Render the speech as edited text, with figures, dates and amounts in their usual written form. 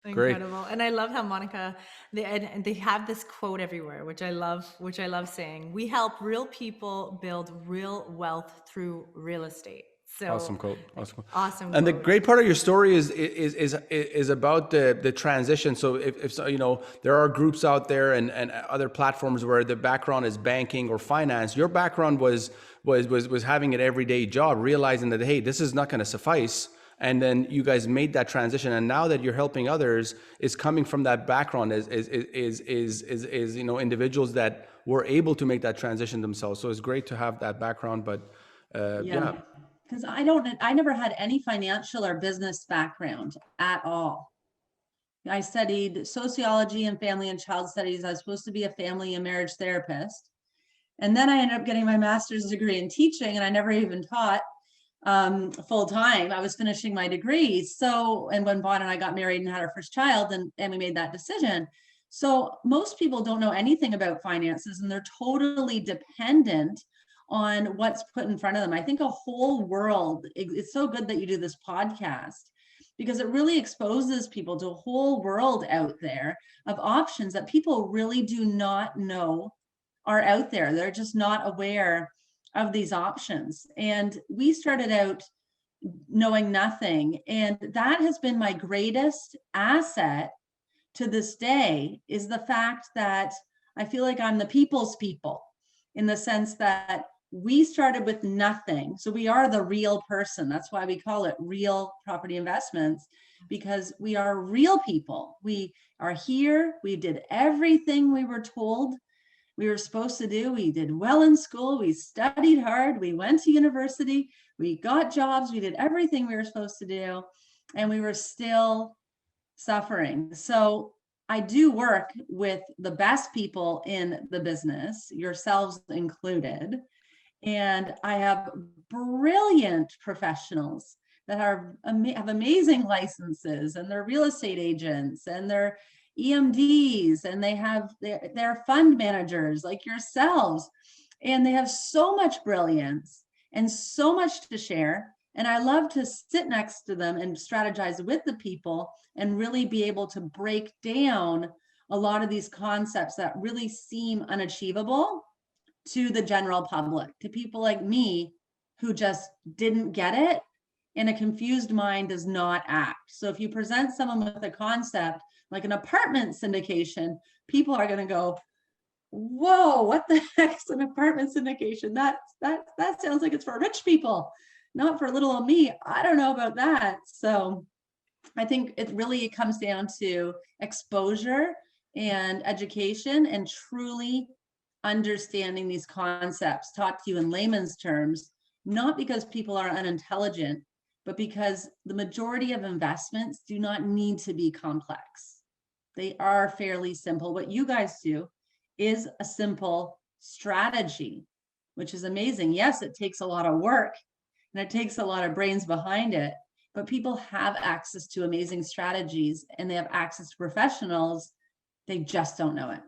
Great. Incredible. And I love how Monica, and they have this quote everywhere, which I love saying, we help real people build real wealth through real estate. Awesome So quote. Awesome quote. awesome And the quote. great part of your story is about the transition. So if so, there are groups out there and other platforms where the background is banking or finance. Your background was having an everyday job, realizing that, hey, this is not going to suffice. And then you guys made that transition, and now that you're helping others, is coming from that background is individuals that were able to make that transition themselves. So it's great to have that background. But Yeah, yeah. because I never had any financial or business background at all. I studied sociology and family and child studies. I was supposed to be a family and marriage therapist. And then I ended up getting my master's degree in teaching, and I never even taught full time. I was finishing my degree. So, and when Vaughn and I got married and had our first child, and we made that decision. So most people don't know anything about finances, and they're totally dependent on what's put in front of them. I think a whole world, it's so good that you do this podcast, because it really exposes people to a whole world out there of options that people really do not know are out there. They're just not aware of these options. And we started out knowing nothing. And that has been my greatest asset to this day, is the fact that I feel like I'm the people's people, in the sense that we started with nothing. So we are the real person. That's why we call it Real Property Investments, because we are real people. We are here. We did everything we were told we were supposed to do. We did well in school. We studied hard. We went to university. We got jobs. We did everything we were supposed to do. And we were still suffering. So I do work with the best people in the business, yourselves included. And I have brilliant professionals that have amazing licenses, and they're real estate agents, and they're EMDs, and they're fund managers like yourselves, and they have so much brilliance and so much to share. And I love to sit next to them and strategize with the people and really be able to break down a lot of these concepts that really seem unachievable to the general public, to people like me who just didn't get it. And a confused mind does not act. So if you present someone with a concept like an apartment syndication, people are going to go, whoa, what the heck's an apartment syndication? That sounds like it's for rich people, not for little old me. I don't know about that. So I think it really comes down to exposure and education, and truly understanding these concepts taught to you in layman's terms, not because people are unintelligent, but because the majority of investments do not need to be complex. They are fairly simple. What you guys do is a simple strategy, which is amazing. Yes, it takes a lot of work and it takes a lot of brains behind it, but people have access to amazing strategies, and they have access to professionals. They just don't know it.